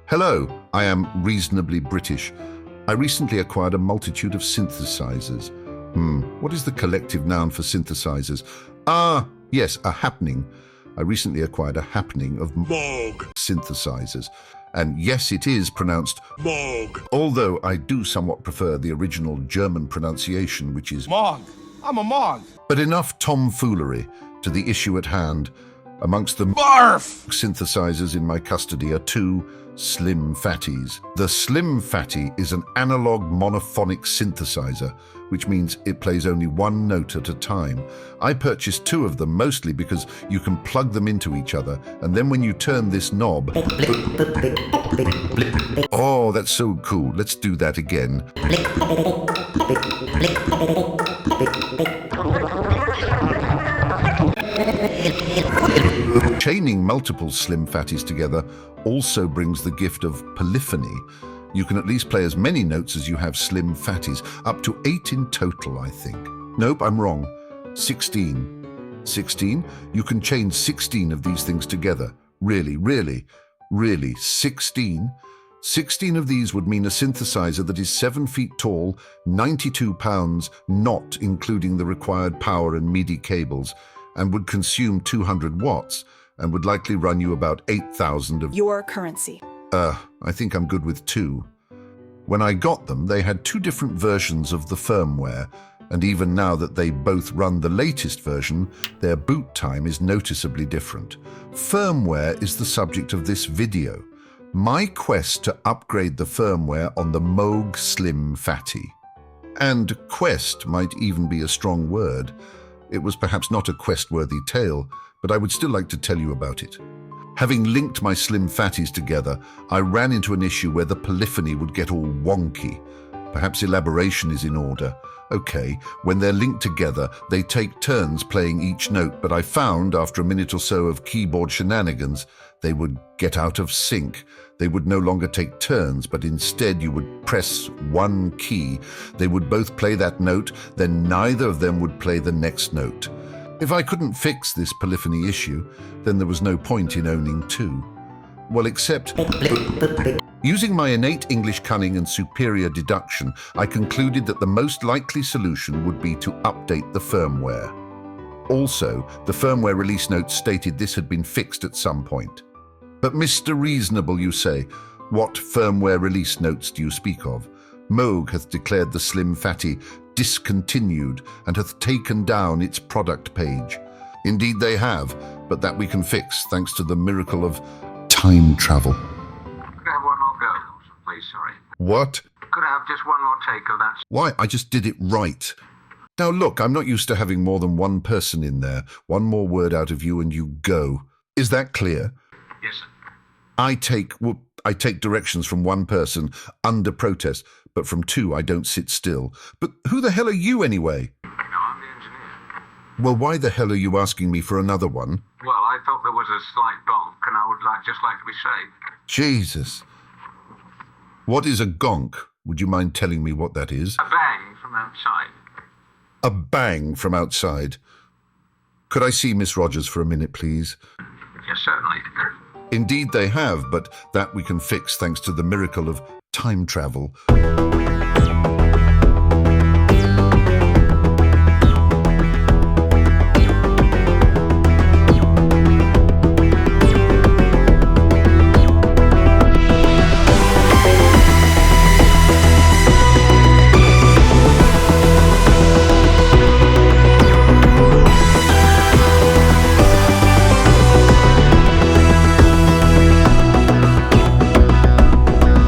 Hello, I am reasonably British. I recently acquired a multitude of synthesizers. What is the collective noun for synthesizers? Yes, a happening. I recently acquired a happening of Moog synthesizers. And yes, it is pronounced Moog. Although I do somewhat prefer the original German pronunciation, which is Moog. I'm a Moog. But enough tomfoolery to the issue at hand. Amongst the Barf! synthesizers in my custody are two Slim Phatties. The Slim Phatty is an analog monophonic synthesizer, which means it plays only one note at a time. I purchased two of them mostly because you can plug them into each other, and then when you turn this knob... Oh, that's so cool. Let's do that again. Chaining multiple Slim Phatties together also brings the gift of polyphony. You can at least play as many notes as you have Slim Phatties, up to 8 in total, I think. Nope, I'm wrong. 16. 16? You can chain 16 of these things together. Really, 16? 16 of these would mean a synthesizer that is 7 feet tall, 92 pounds, not including the required power and MIDI cables, and would consume 200 watts, and would likely run you about 8,000 of your currency. I think I'm good with 2. When I got them, they had 2 different versions of the firmware, and even now that they both run the latest version, their boot time is noticeably different. Firmware is the subject of this video. My quest to upgrade the firmware on the Moog Slim Phatty. And quest might even be a strong word. It was perhaps not a quest-worthy tale, but I would still like to tell you about it. Having linked my Slim Phatties together, I ran into an issue where the polyphony would get all wonky. Perhaps elaboration is in order. Okay, when they're linked together, they take turns playing each note, but I found, after a minute or so of keyboard shenanigans, they would get out of sync. They would no longer take turns, but instead you would press one key. They would both play that note, then neither of them would play the next note. If I couldn't fix this polyphony issue, then there was no point in owning 2. Well, except... Using my innate English cunning and superior deduction, I concluded that the most likely solution would be to update the firmware. Also, the firmware release notes stated this had been fixed at some point. But Mr. Reasonable, you say, what firmware release notes do you speak of? Moog hath declared the Slim Phatty discontinued and hath taken down its product page. Indeed they have, but that we can fix thanks to the miracle of time travel. Could I have one more go, please? Sorry. What? Could I have just one more take of that? Why? I just did it right. Now look, I'm not used to having more than one person in there. One more word out of you and you go. Is that clear? Yes, sir. I take directions from one person under protest, but from 2 I don't sit still. But who the hell are you anyway? No, I'm the engineer. Well, why the hell are you asking me for another one? Well, I thought there was a slight bonk, and I would just like to be safe. Jesus. What is a gonk? Would you mind telling me what that is? A bang from outside. A bang from outside. Could I see Miss Rogers for a minute, please? Yes, certainly. Indeed they have, but that we can fix thanks to the miracle of time travel.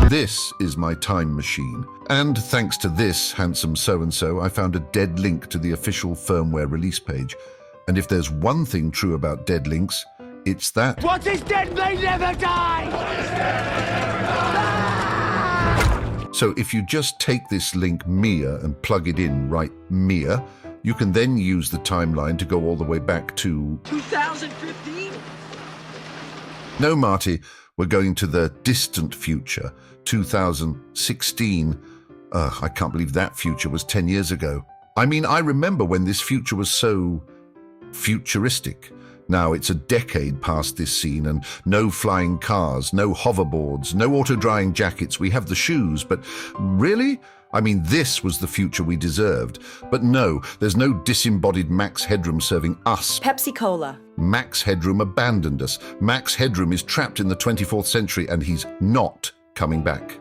This is my time machine, and thanks to this handsome so-and-so, I found a dead link to the official firmware release page. And if there's one thing true about dead links, it's that... What is dead may never die! So if you just take this link Mia and plug it in right Mia, you can then use the timeline to go all the way back to... 2015? No, Marty, we're going to the distant future, 2016. I can't believe that future was 10 years ago. I mean, I remember when this future was so futuristic. Now, it's a decade past this scene and no flying cars, no hoverboards, no auto-drying jackets. We have the shoes, but really? I mean, this was the future we deserved. But no, there's no disembodied Max Headroom serving us. Pepsi Cola. Max Headroom abandoned us. Max Headroom is trapped in the 24th century and he's not coming back.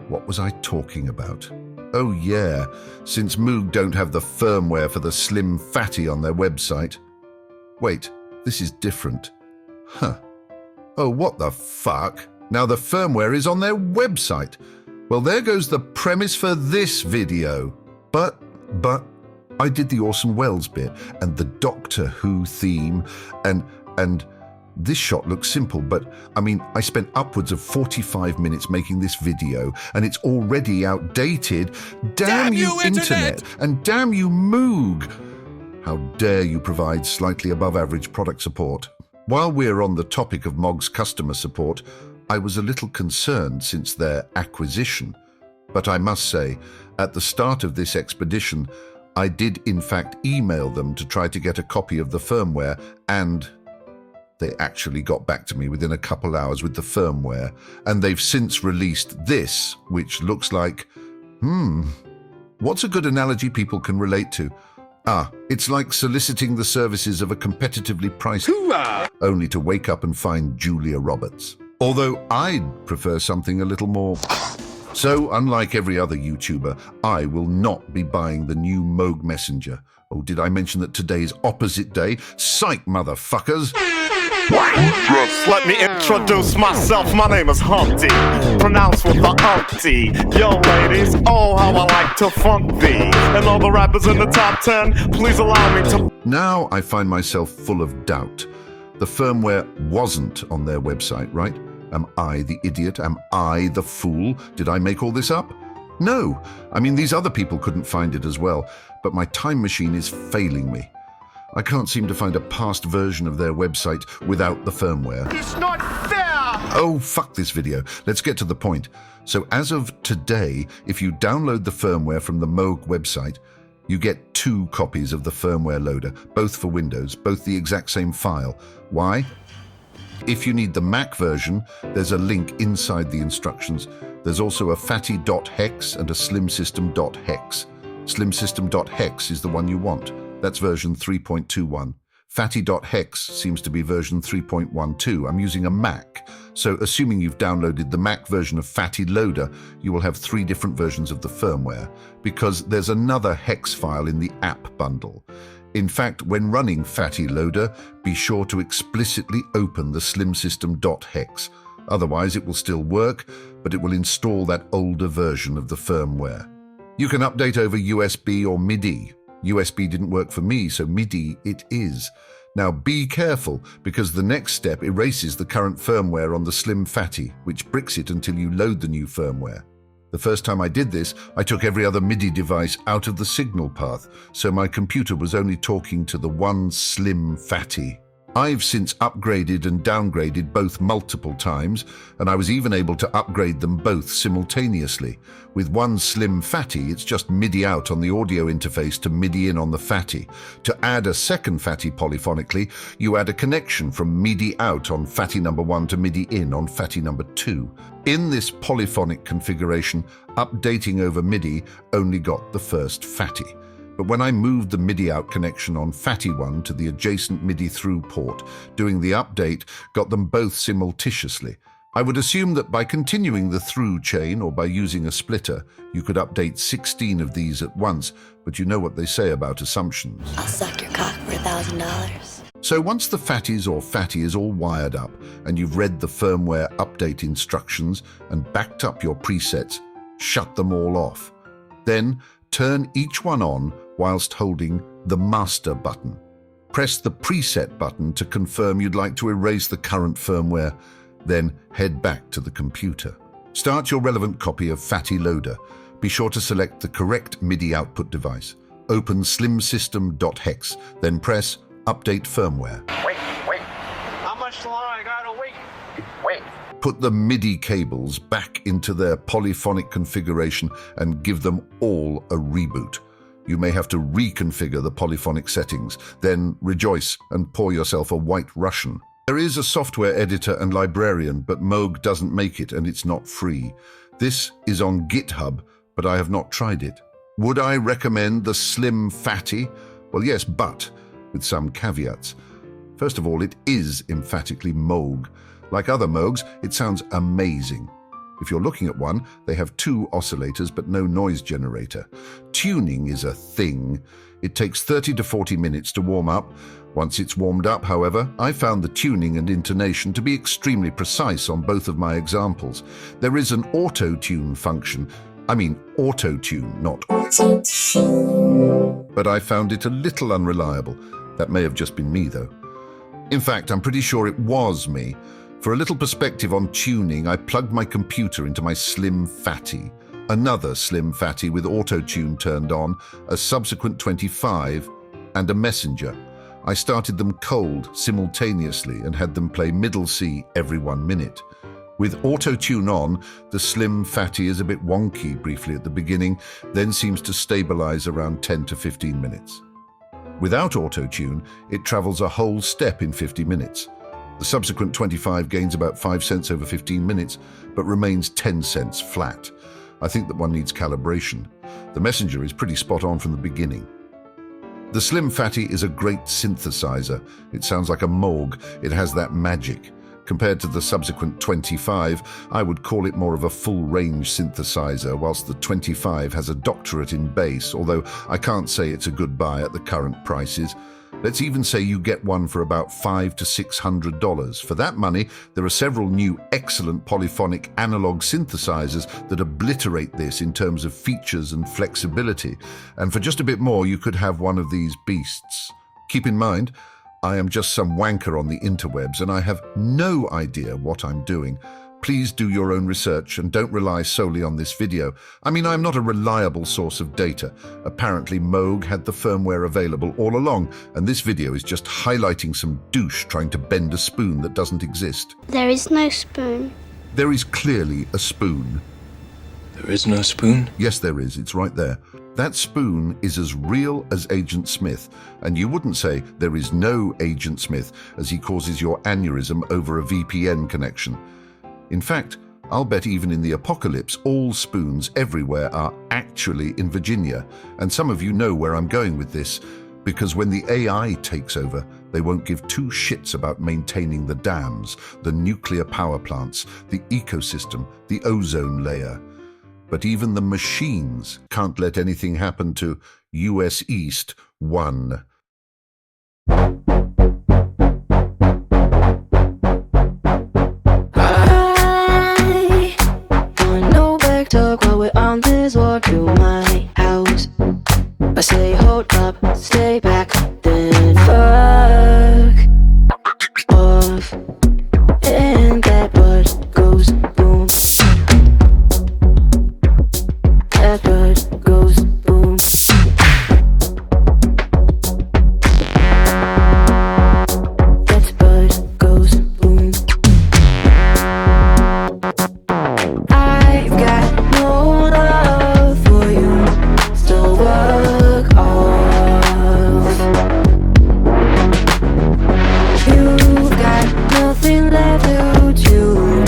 What was I talking about? Oh yeah, since Moog don't have the firmware for the Slim Phatty on their website. Wait, this is different. Oh, what the fuck? Now the firmware is on their website. Well, there goes the premise for this video. But, I did the Orson Welles bit and the Doctor Who theme and this shot looks simple, but I mean, I spent upwards of 45 minutes making this video and it's already outdated. Damn you, Internet! And damn you, Moog! How dare you provide slightly above average product support? While we're on the topic of Moog's customer support, I was a little concerned since their acquisition. But I must say, at the start of this expedition, I did in fact email them to try to get a copy of the firmware, and they actually got back to me within a couple hours with the firmware, and they've since released this, which looks like, what's a good analogy people can relate to? It's like soliciting the services of a competitively priced only to wake up and find Julia Roberts. Although I'd prefer something a little more. So, unlike every other YouTuber, I will not be buying the new Moog Messenger. Oh, did I mention that today's opposite day? Psych, motherfuckers! Let me introduce myself, my name is Humpty, pronounced with the umpty. Yo ladies, oh how I like to funk thee. And all the rappers in the top 10, please allow me to... Now I find myself full of doubt. The firmware wasn't on their website, right? Am I the idiot? Am I the fool? Did I make all this up? No. I mean, these other people couldn't find it as well, but my time machine is failing me. I can't seem to find a past version of their website without the firmware. It's not fair! Oh, fuck this video. Let's get to the point. So as of today, if you download the firmware from the Moog website, you get 2 copies of the firmware loader, both for Windows, both the exact same file. Why? If you need the Mac version, there's a link inside the instructions. There's also a Phatty.hex and a slimsystem.hex. Slimsystem.hex is the one you want. That's version 3.21. Phatty.hex seems to be version 3.12. I'm using a Mac, so assuming you've downloaded the Mac version of Phatty Loader, you will have 3 different versions of the firmware, because there's another hex file in the app bundle. In fact, when running Phatty Loader, be sure to explicitly open the slimsystem.hex. Otherwise, it will still work, but it will install that older version of the firmware. You can update over USB or MIDI. USB didn't work for me, so MIDI it is. Now be careful, because the next step erases the current firmware on the Slim Phatty, which bricks it until you load the new firmware. The first time I did this, I took every other MIDI device out of the signal path, so my computer was only talking to the one Slim Phatty. I've since upgraded and downgraded both multiple times, and I was even able to upgrade them both simultaneously. With one Slim Phatty, it's just MIDI out on the audio interface to MIDI in on the Phatty. To add a second Phatty polyphonically, you add a connection from MIDI out on Phatty number 1 to MIDI in on Phatty number 2. In this polyphonic configuration, updating over MIDI only got the first Phatty. But when I moved the MIDI out connection on Phatty 1 to the adjacent MIDI through port, doing the update got them both simultaneously. I would assume that by continuing the through chain or by using a splitter, you could update 16 of these at once, but you know what they say about assumptions. I'll suck your cock for $1,000. So once the Phatties or Phatty is all wired up and you've read the firmware update instructions and backed up your presets, shut them all off. Then turn each one on whilst holding the master button. Press the preset button to confirm you'd like to erase the current firmware, then head back to the computer. Start your relevant copy of Phatty Loader. Be sure to select the correct MIDI output device. Open slimsystem.hex, then press Update Firmware. Wait. How much longer I gotta wait? Wait. Put the MIDI cables back into their polyphonic configuration and give them all a reboot. You may have to reconfigure the polyphonic settings, then rejoice and pour yourself a white Russian. There is a software editor and librarian, but Moog doesn't make it and it's not free. This is on GitHub, but I have not tried it. Would I recommend the Slim Phatty? Well, yes, but with some caveats. First of all, it is emphatically Moog. Like other Moogs, it sounds amazing. If you're looking at one, they have 2 oscillators but no noise generator. Tuning is a thing. It takes 30 to 40 minutes to warm up. Once it's warmed up, however, I found the tuning and intonation to be extremely precise on both of my examples. There is an auto-tune function. I mean auto-tune, not auto-tune. But I found it a little unreliable. That may have just been me, though. In fact, I'm pretty sure it was me. For a little perspective on tuning, I plugged my computer into my Slim Phatty, another Slim Phatty with auto-tune turned on, a subsequent 25, and a messenger. I started them cold simultaneously and had them play middle C every 1 minute. With auto-tune on, the Slim Phatty is a bit wonky briefly at the beginning, then seems to stabilize around 10 to 15 minutes. Without auto-tune, it travels a whole step in 50 minutes. The subsequent 25 gains about 5 cents over 15 minutes, but remains 10 cents flat. I think that one needs calibration. The messenger is pretty spot on from the beginning. The Slim Phatty is a great synthesizer. It sounds like a Moog. It has that magic. Compared to the subsequent 25, I would call it more of a full-range synthesizer, whilst the 25 has a doctorate in bass, although I can't say it's a good buy at the current prices. Let's even say you get one for about $500 to $600. For that money, there are several new excellent polyphonic analog synthesizers that obliterate this in terms of features and flexibility. And for just a bit more, you could have one of these beasts. Keep in mind, I am just some wanker on the interwebs and I have no idea what I'm doing. Please do your own research and don't rely solely on this video. I mean, I'm not a reliable source of data. Apparently, Moog had the firmware available all along, and this video is just highlighting some douche trying to bend a spoon that doesn't exist. There is no spoon. There is clearly a spoon. There is no spoon? Yes, there is. It's right there. That spoon is as real as Agent Smith, and you wouldn't say there is no Agent Smith as he causes your aneurysm over a VPN connection. In fact, I'll bet even in the apocalypse, all spoons everywhere are actually in Virginia. And some of you know where I'm going with this, because when the AI takes over, they won't give 2 shits about maintaining the dams, the nuclear power plants, the ecosystem, the ozone layer. But even the machines can't let anything happen to US East 1. While we're on this walk to my house, I say hold up, stay back, then fuck off, and that butt goes boom. That butt goes boom. That butt goes boom. I've got no love for you, so work off. You've got nothing left to chew.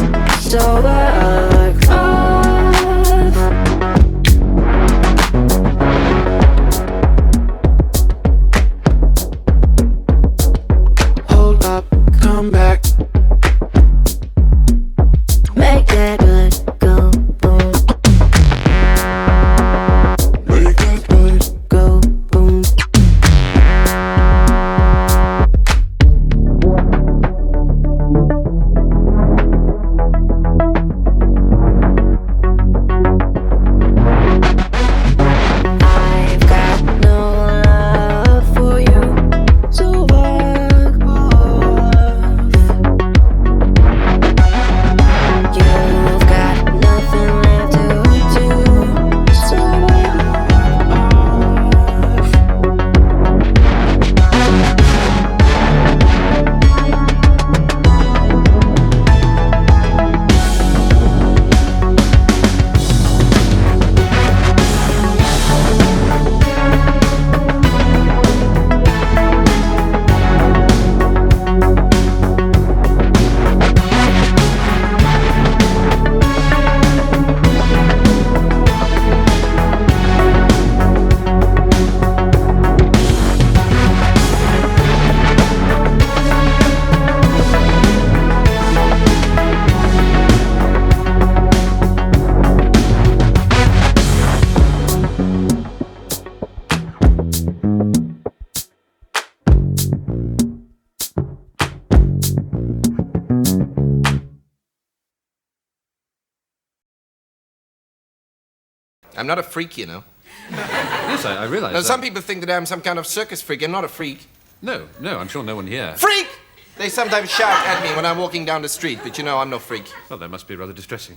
I'm not a freak, you know. Yes, I realise Now, that. some people think that I'm some kind of circus freak. I'm not a freak. No, I'm sure no one here. Freak! They sometimes shout at me when I'm walking down the street, but you know I'm no freak. Well, that must be rather distressing.